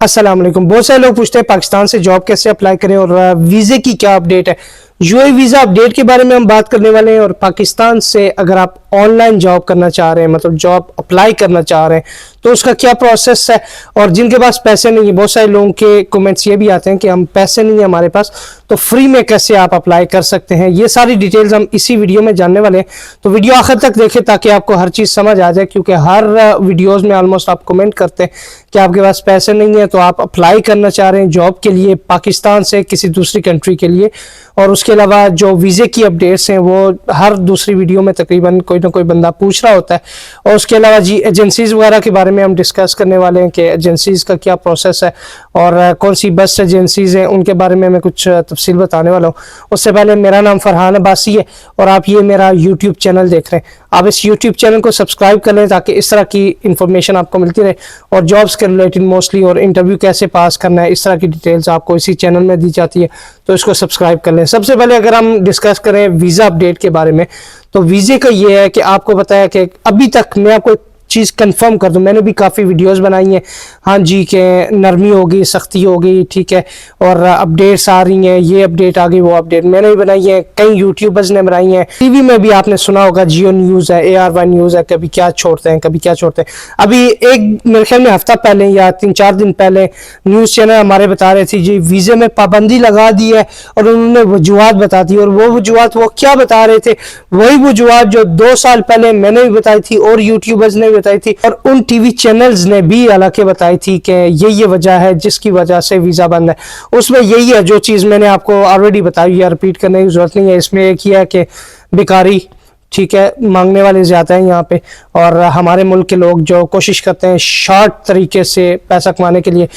अस्सलाम वालेकुम। बहुत सारे लोग पूछते हैं पाकिस्तान से जॉब कैसे अप्लाई करें और वीज़े की क्या अपडेट है। यूएई वीज़ा अपडेट के बारे में हम बात करने वाले हैं। और पाकिस्तान से अगर आप ऑनलाइन जॉब करना चाह रहे हैं, मतलब जॉब अप्लाई करना चाह रहे हैं, तो उसका क्या प्रोसेस है। और जिनके पास पैसे नहीं है, बहुत सारे लोगों के कमेंट्स ये भी आते हैं कि हम पैसे नहीं है हमारे पास, तो फ्री में कैसे आप अप्लाई कर सकते हैं। ये सारी डिटेल्स हम इसी वीडियो में जानने वाले हैं, तो वीडियो आखिर तक देखें ताकि आपको हर चीज़ समझ आ जाए। क्योंकि हर वीडियोज़ में ऑलमोस्ट आप कमेंट करते हैं कि आपके पास पैसे नहीं है, तो आप अप्लाई करना चाह रहे हैं जॉब के लिए पाकिस्तान से किसी दूसरी कंट्री के लिए। और उसके अलावा जो वीज़े की अपडेट्स हैं वो हर दूसरी वीडियो में तकरीबन कोई ना कोई बंदा पूछ रहा होता है। और उसके अलावा जी एजेंसीज़ वगैरह के बारे में हम डिस्कस करने वाले हैं कि एजेंसीज़ का क्या प्रोसेस है और कौन सी बेस्ट एजेंसीज़ हैं, उनके बारे में मैं कुछ तफसील बताने वाला हूँ। उससे पहले मेरा नाम फरहान अब्बासी है और आप ये मेरा यूट्यूब चैनल देख रहे हैं। आप इस यूट्यूब चैनल को सब्सक्राइब कर लें ताकि इस तरह की इंफॉर्मेशन आपको मिलती रहे। और जॉब्स के रिलेटेड मोस्टली और इंटरव्यू कैसे पास करना है, इस तरह की डिटेल्स आपको इसी चैनल में दी जाती है, तो इसको सब्सक्राइब कर लें। सबसे पहले अगर हम डिस्कस करें वीज़ा अपडेट के बारे में, तो वीज़े का ये है कि आपको बताया कि अभी तक मैं आपको चीज़ कंफर्म कर दूं, मैंने भी काफ़ी वीडियोस बनाई हैं, हाँ जी, के नरमी होगी, सख्ती होगी, ठीक है, और अपडेट्स आ रही हैं, ये अपडेट आ गई, वो अपडेट मैंने भी बनाई है, कई यूट्यूबर्स ने बनाई हैं, टीवी में भी आपने सुना होगा, जियो न्यूज़ है, AR1 न्यूज़ है, कभी क्या छोड़ते हैं कभी क्या छोड़ते हैं। अभी एक मेरे ख्याल में हफ्ता पहले या 3-4 दिन पहले न्यूज़ चैनल हमारे बता रहे थे जी वीज़े में पाबंदी लगा दी है, और उन्होंने वजूहत बता दी। और वो वजूहत वो क्या बता रहे थे, वही वजूहत जो 2 साल पहले मैंने भी बताई थी और यूट्यूबर्स ने बताई थी, और उन टीवी चैनल्स ने भी हालांकि बताई थी कि ये वजह है जिसकी वजह से वीज़ा बंद है। उसमें यही है जो चीज़ मैंने आपको ऑलरेडी बताई, या रिपीट करने की जरूरत नहीं है। इसमें एक ही है कि बेकारी, ठीक है, मांगने वाले ज़्यादा हैं यहाँ पे, और हमारे मुल्क के लोग जो कोशिश करते हैं शॉर्ट तरीके से पैसा कमाने के लिए,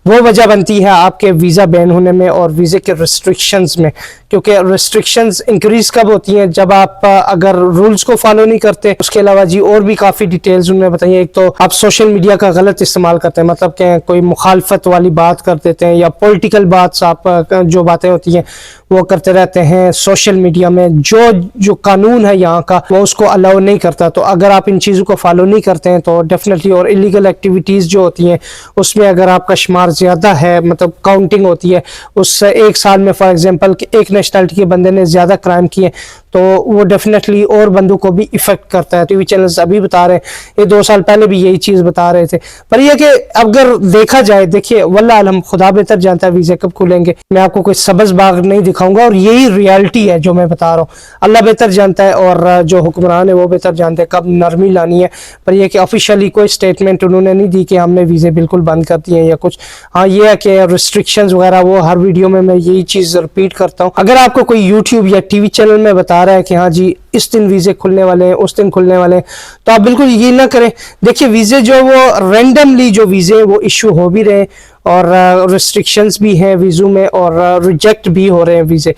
वो वजह बनती है आपके वीज़ा बैन होने में और वीज़े के रिस्ट्रिक्शंस में। क्योंकि रिस्ट्रिक्शंस इंक्रीज कब होती हैं, जब आप अगर रूल्स को फॉलो नहीं करते। उसके अलावा जी और भी काफ़ी डिटेल्स उनमें बताइए। एक तो आप सोशल मीडिया का गलत इस्तेमाल करते हैं, मतलब कि कोई मुखालफत वाली बात कर देते हैं, या पॉलिटिकल बात आप जो बातें होती हैं वो करते रहते हैं सोशल मीडिया में। जो कानून है यहाँ का वो उसको अलाउ नहीं करता। तो अगर आप इन चीज़ों को फॉलो नहीं करते हैं तो डेफिनेटली, और इलीगल एक्टिविटीज़ जो होती हैं उसमें अगर आपका शुमार ज़्यादा है, मतलब काउंटिंग होती है, उससे एक साल में फॉर एग्जांपल एक नेशनलिटी के बंदे ने ज़्यादा क्राइम किए तो वो डेफिनेटली और बंदों को भी इफेक्ट करता है। टीवी चैनल्स अभी बता रहे हैं, ये 2 साल पहले भी यही चीज़ बता रहे थे। पर यह कि अगर देखा जाए, देखिए वल्लाह आलम, खुदा बेहतर जानता है वीज़े कब खुलेंगे। मैं आपको कोई सब्ज़ बाग नहीं दिखाऊंगा, और यही रियलिटी है जो मैं बता रहा हूँ। अल्लाह बेहतर जानता है और जो हुक्मरान है वो बेहतर जानते हैं कब नरमी लानी है। पर यह कि ऑफिशियली कोई स्टेटमेंट उन्होंने नहीं दी कि हमने वीज़े बिल्कुल बंद कर दिए हैं या कुछ। हाँ, ये है कि रिस्ट्रिक्शंस वगैरह वो हर वीडियो में मैं यही चीज़ रिपीट करता हूँ। अगर आपको कोई यूट्यूब या टीवी चैनल में बता रहा है कि हाँ जी इस दिन वीज़े खुलने वाले हैं, उस दिन खुलने वाले हैं, तो आप बिल्कुल ये ना करें। देखिए वीज़े जो वो रैंडमली जो वीज़े वो इशू हो भी रहे हैं, और रिस्ट्रिक्शंस भी हैं वीज़ों में, और रिजेक्ट भी हो रहे हैं वीज़े।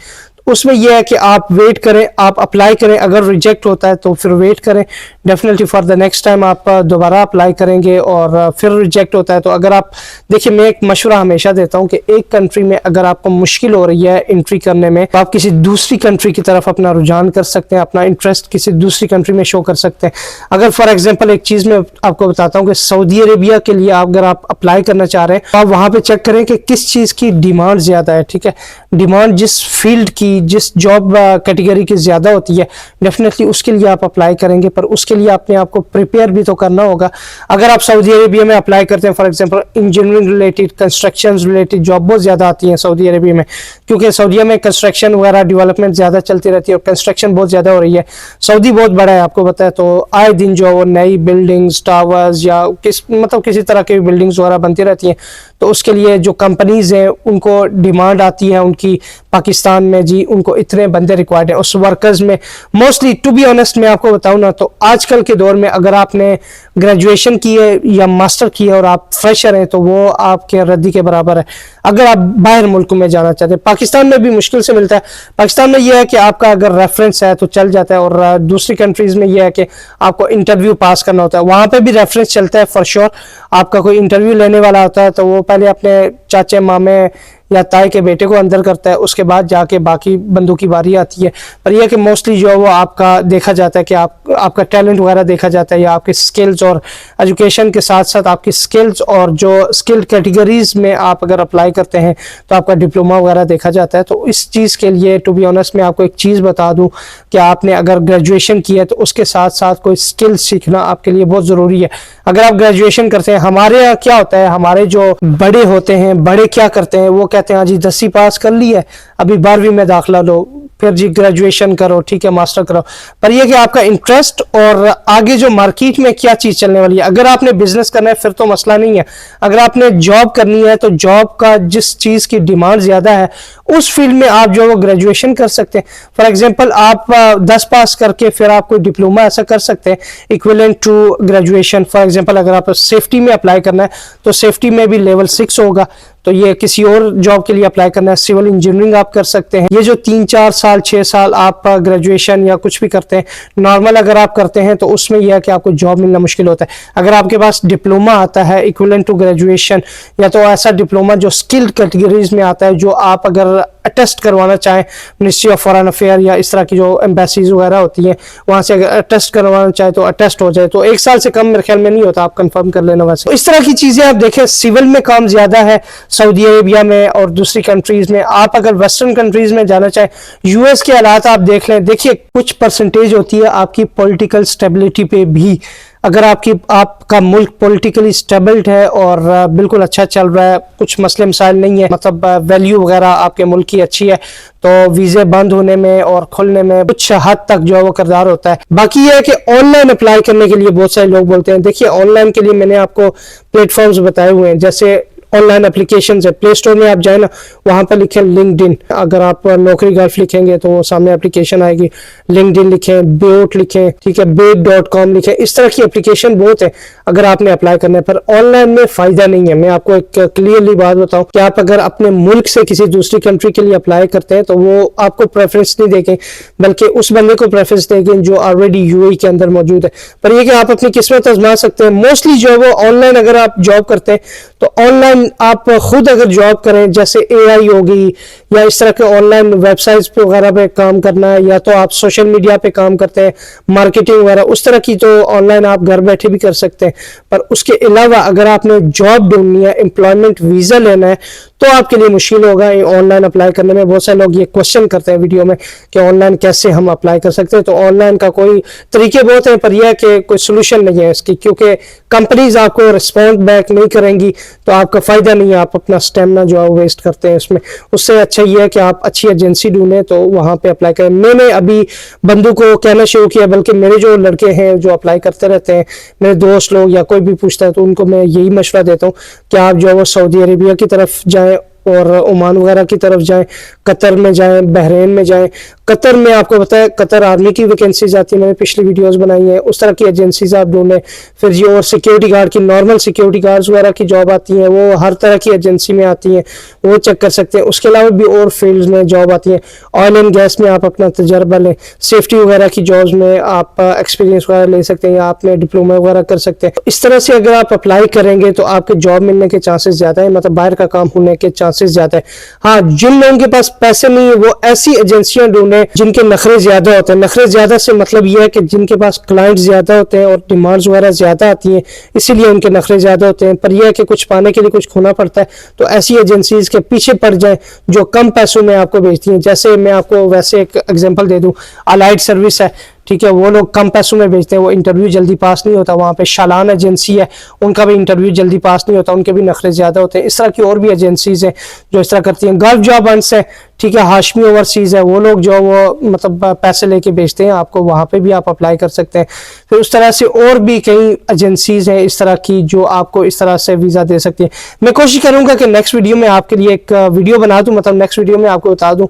उसमें यह है कि आप वेट करें, आप अप्लाई करें। अगर रिजेक्ट होता है तो फिर वेट करें definitely for the next time आप दोबारा अप्लाई करेंगे। और फिर रिजेक्ट होता है तो अगर आप देखिए, मैं एक मशवरा हमेशा देता हूं कि एक कंट्री में अगर आपको मुश्किल हो रही है एंट्री करने में, तो आप किसी दूसरी कंट्री की तरफ अपना रुझान कर सकते हैं, अपना इंटरेस्ट किसी दूसरी कंट्री में शो कर सकते हैं। अगर फॉर एग्जाम्पल एक चीज़ मैं आपको बताता हूँ कि सऊदी अरेबिया के लिए अगर आप अप्लाई करना चाह रहे हैं तो आप वहाँ पर चेक करें कि किस चीज़ की डिमांड ज़्यादा है। ठीक है, डिमांड जिस फील्ड की, जिस जॉब कैटेगरी की ज़्यादा होती है, डेफिनेटली उसके लिए आप अप्लाई करेंगे। पर उसके लिए अपने आप को प्रिपेयर भी तो करना होगा। अगर आप सऊदी अरेबिया में अप्लाई करते हैं, for example engineering related, construction related job बहुत ज़्यादा आती हैं सऊदी अरेबिया में, क्योंकि सऊदीया में कंस्ट्रक्शन वगैरह डेवलपमेंट ज़्यादा चलती रहती है और कंस्ट्रक्शन बहुत ज़्यादा हो रही है। सऊदी बहुत बड़ा है आपको पता है, तो आए दिन जो वो नई बिल्डिंग्स, टावर्स या किसी तरह की बिल्डिंग्स वगैरह बनती रहती हैं। तो उसके लिए जो कंपनीज़ हैं उनको डिमांड आती है उनकी पाकिस्तान में, जी उनको इतने बंदे रिक्वायर्ड हैं। उस वर्कर्स में मोस्टली, टू बी ऑनेस्ट मैं आपको बताऊं ना, तो आजकल के दौर में अगर आपने ग्रेजुएशन की है या मास्टर की है और आप फ्रेशर हैं तो वो आपके रद्दी के बराबर है। अगर आप बाहर मुल्क में जाना चाहते हैं, पाकिस्तान में भी मुश्किल से मिलता है। पाकिस्तान में यह है कि आपका अगर रेफरेंस है तो चल जाता है, और दूसरी कंट्रीज में यह है कि आपको इंटरव्यू पास करना होता है। वहाँ पे भी रेफरेंस चलता है फॉर श्योर। आपका कोई इंटरव्यू लेने वाला होता है तो वो पहले अपने चाचे, मामे या ताई के बेटे को अंदर करता है, उसके बाद जाके बाकी बंदों की बारी आती है। पर यह कि मोस्टली जो है वो आपका देखा जाता है कि आपका टैलेंट वगैरह देखा जाता है, या आपके स्किल्स और एजुकेशन के साथ साथ आपकी स्किल्स और जो स्किल्ड कैटेगरीज में आप अगर अप्लाई करते हैं तो आपका डिप्लोमा वगैरह देखा जाता है। तो इस चीज़ के लिए टू बी ऑनेस्ट मैं आपको एक चीज़ बता दूं कि आपने अगर ग्रेजुएशन की है तो उसके साथ साथ कोई स्किल सीखना आपके लिए बहुत ज़रूरी है। अगर आप ग्रेजुएशन करते हैं, हमारे यहाँ क्या होता है, हमारे जो बड़े होते हैं, बड़े क्या करते हैं, वो कहते हैं हाँ जी 10वीं पास कर ली है, अभी 12वीं में दाखिला लो, फिर जी ग्रेजुएशन करो, ठीक है मास्टर करो। पर यह कि आपका इंटरेस्ट और आगे जो मार्केट में क्या चीज़ चलने वाली है, अगर आपने बिजनेस करना है फिर तो मसला नहीं है। अगर आपने जॉब करनी है तो जॉब का जिस चीज़ की डिमांड ज़्यादा है उस फील्ड में आप जो वो ग्रेजुएशन कर सकते हैं। फॉर एग्जांपल आप 10 पास करके फिर आप कोई डिप्लोमा ऐसा कर सकते हैं equivalent to graduation. For example अगर आप सेफ्टी में अप्लाई करना है तो सेफ्टी में भी लेवल 6 होगा, तो ये किसी और जॉब के लिए अप्लाई करना है, सिविल इंजीनियरिंग आप कर सकते हैं। ये जो 3-4 साल 6 साल आप ग्रेजुएशन या कुछ भी करते हैं नॉर्मल अगर आप करते हैं तो उसमें यह है कि आपको जॉब मिलना मुश्किल होता है। अगर आपके पास डिप्लोमा आता है इक्विवेलेंट टू ग्रेजुएशन, या तो ऐसा डिप्लोमा जो स्किल्ड कैटेगरीज में आता है, जो आप अगर अटेस्ट करवाना चाहें मिनिस्ट्री ऑफ फॉरेन अफेयर या इस तरह की जो एम्बेसीज वगैरह होती हैं वहां से अगर अटेस्ट करवाना चाहे तो अटेस्ट हो जाए, तो 1 साल से कम मेरे ख्याल में नहीं होता, आप कंफर्म कर लेना। वैसे इस तरह की चीजें आप देखें, सिविल में काम ज्यादा है सऊदी अरेबिया में और दूसरी कंट्रीज में। आप अगर वेस्टर्न कंट्रीज में जाना चाहें, यूएस के हालात आप देख लें, देखिए कुछ परसेंटेज होती है आपकी पॉलिटिकल स्टेबिलिटी पे भी। अगर आपका मुल्क पॉलिटिकली स्टेबल्ड है और बिल्कुल अच्छा चल रहा है, कुछ मसले मसाइल नहीं है, मतलब वैल्यू वगैरह आपके मुल्क की अच्छी है, तो वीज़े बंद होने में और खुलने में कुछ हद तक जो है वो किरदार होता है। बाकी यह है कि ऑनलाइन अप्लाई करने के लिए बहुत सारे लोग बोलते हैं, देखिए ऑनलाइन के लिए मैंने आपको प्लेटफॉर्म्स बताए हुए हैं, जैसे ऑनलाइन एप्लीकेशन है, प्ले स्टोर में आप जाए ना, वहां पर लिखें लिंक्डइन। अगर आप नौकरी गल्फ लिखेंगे तो सामने एप्लीकेशन आएगी, लिंक्डइन लिखें, बेट लिखें, ठीक है, बेट.com लिखें, इस तरह की एप्लीकेशन बहुत है अगर आपने अप्लाई करना है। पर ऑनलाइन में फायदा नहीं है। मैं आपको एक क्लियरली बात बताऊं कि आप अगर अपने मुल्क से किसी दूसरी कंट्री के लिए अप्लाई करते हैं तो वो आपको प्रेफरेंस नहीं देंगे, बल्कि उस बंदे को प्रेफरेंस देंगे जो ऑलरेडी यूएई के अंदर मौजूद है। पर यह कि आप अपनी किस्मत आजमा सकते हैं। मोस्टली जो है वो ऑनलाइन अगर आप जॉब करते हैं तो ऑनलाइन आप खुद अगर जॉब करें, जैसे एआई होगी या इस तरह के ऑनलाइन वेबसाइट्स पे वगैरह पे काम करना है, या तो आप सोशल मीडिया पे काम करते हैं, मार्केटिंग वगैरह उस तरह की, तो ऑनलाइन आप घर बैठे भी कर सकते हैं। पर उसके अलावा अगर आपने जॉब ढूंढनी है, एम्प्लॉयमेंट वीज़ा लेना है, तो आपके लिए मुश्किल होगा ऑनलाइन अप्लाई करने में। बहुत सारे लोग ये क्वेश्चन करते हैं वीडियो में कि ऑनलाइन कैसे हम अप्लाई कर सकते हैं। तो ऑनलाइन का कोई तरीके बहुत है, पर यह है कि कोई सोल्यूशन नहीं है इसकी, क्योंकि कंपनीज आपको रिस्पॉन्ड बैक नहीं करेंगी तो आपका फायदा नहीं है, आप अपना स्टेमिना जो है वेस्ट करते हैं इसमें। उससे अच्छा ये है कि आप अच्छी एजेंसी ढूंढें तो वहां पे अप्लाई करें। मैंने अभी बंदों को कहना शुरू किया, बल्कि मेरे जो लड़के हैं जो अप्लाई करते रहते हैं, मेरे दोस्त लोग या कोई भी पूछता है, तो उनको मैं यही मशवरा देता हूँ कि आप जो है वो सऊदी अरेबिया की तरफ जाएं और ओमान वगैरह की तरफ जाएं, कतर में जाएं, बहरीन में जाएं। कतर में आपको पता है कतर आर्मी की वैकेंसीज आती है, मैंने पिछली वीडियोस बनाई है, उस तरह की एजेंसीज आप ढूंढें। फिर ये और सिक्योरिटी गार्ड की, नॉर्मल सिक्योरिटी गार्ड्स वगैरह की जॉब आती है, वो हर तरह की एजेंसी में आती हैं, वो चेक कर सकते हैं। उसके अलावा भी और फील्ड्स में जॉब आती है, ऑयल एंड गैस में आप अपना तजर्बा लें, सेफ्टी वगैरह की जॉब्स में आप एक्सपीरियंस वगैरह ले सकते हैं, या आपने डिप्लोमा वगैरह कर सकते हैं। इस तरह से अगर आप अप्लाई करेंगे तो आपके जॉब मिलने के चांसेस ज्यादा है, मतलब बाहर का काम होने के चांसेस ज्यादा है। हाँ, जिन लोगों के पास पैसे नहीं है वो ऐसी एजेंसियां ढूंढें जिनके नखरे ज्यादा होते हैं। नखरे ज्यादा से मतलब यह है कि जिनके पास क्लाइंट ज्यादा होते हैं और डिमांड्स वगैरह ज्यादा आती हैं, इसीलिए उनके नखरे ज्यादा होते हैं। पर यह है कि कुछ पाने के लिए कुछ खोना पड़ता है, तो ऐसी एजेंसीज के पीछे पड़ जाए जो कम पैसों में आपको बेचती हैं। जैसे मैं आपको वैसे एक एग्जांपल दे दूं, अलाइड सर्विस है, ठीक है, वो लोग कम पैसों में बेचते हैं, वो इंटरव्यू जल्दी पास नहीं होता। वहाँ पे शालान एजेंसी है, उनका भी इंटरव्यू जल्दी पास नहीं होता, उनके भी नखरे ज्यादा होते हैं। इस तरह की और भी एजेंसीज हैं जो इस तरह करती हैं। गल्फ जॉब हंट्स है, ठीक है, हाशमी ओवरसीज है, वो लोग जो वो मतलब पैसे लेके बेचते हैं आपको, वहाँ पे भी आप अप्लाई कर सकते हैं। फिर उस तरह से और भी कई एजेंसीज हैं इस तरह की जो आपको इस तरह से वीज़ा दे सकती है। मैं कोशिश करूँगा कि नेक्स्ट वीडियो में आपके लिए एक वीडियो बना दूँ, मतलब नेक्स्ट वीडियो में आपको बता दूँ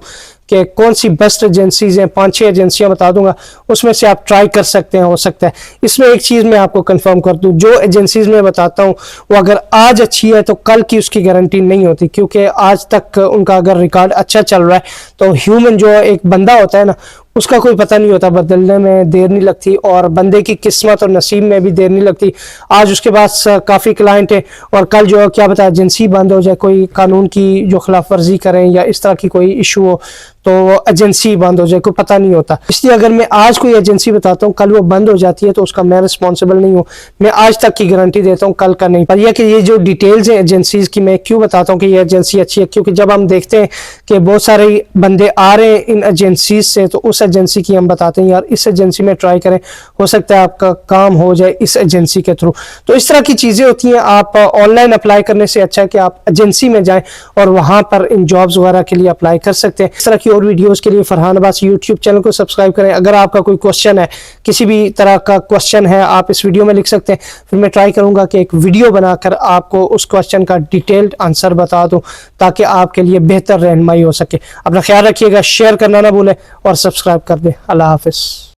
कि कौन सी बेस्ट एजेंसीज हैं, 5-6 एजेंसियां बता दूंगा, उसमें से आप ट्राई कर सकते हैं। हो सकता है इसमें एक चीज़ मैं आपको कंफर्म कर दूं, जो एजेंसीज में बताता हूं वो अगर आज अच्छी है तो कल की उसकी गारंटी नहीं होती, क्योंकि आज तक उनका अगर रिकॉर्ड अच्छा चल रहा है तो ह्यूमन जो एक बंदा होता है ना, उसका कोई पता नहीं होता, बदलने में देर नहीं लगती और बंदे की किस्मत और नसीब में भी देर नहीं लगती। आज उसके पास काफ़ी क्लाइंट है और कल जो क्या पता एजेंसी बंद हो जाए, कोई कानून की जो खिलाफ वर्जी करें या इस तरह की कोई इशू हो तो एजेंसी बंद हो जाए, कोई पता नहीं होता। इसलिए अगर मैं आज कोई एजेंसी बताता हूँ कल वो बंद हो जाती है तो उसका मैं रिस्पॉन्सिबल नहीं हूँ, मैं आज तक की गारंटी देता हूँ, कल का नहीं। पर यह कि ये जो डिटेल्स हैं एजेंसीज की, मैं क्यों बताता हूँ कि ये एजेंसी अच्छी है, क्योंकि जब हम देखते हैं कि बहुत सारे बंदे आ रहे हैं इन एजेंसीज से तो उस एजेंसी की हम बताते हैं यार इस एजेंसी में ट्राई करें, हो सकता है आपका काम हो जाए इस एजेंसी के थ्रू। तो इस तरह की चीज़ें होती हैं। आप ऑनलाइन अप्लाई करने से अच्छा है कि आप एजेंसी में जाएं और वहाँ पर इन जॉब्स वगैरह के लिए अप्लाई कर सकते हैं। इस तरह की और वीडियोस के लिए फरहान अब्बास यूट्यूब चैनल को सब्सक्राइब करें। अगर आपका कोई क्वेश्चन है, किसी भी तरह का क्वेश्चन है, आप इस वीडियो में लिख सकते हैं, फिर मैं ट्राई करूंगा कि एक वीडियो बनाकर आपको उस क्वेश्चन का डिटेल्ड आंसर बता दूं ताकि आपके लिए बेहतर रहनुमाई हो सके। अपना ख्याल रखिएगा, शेयर करना ना भूलें और सब्सक्राइब कर दें। अल्लाह हाफिज़।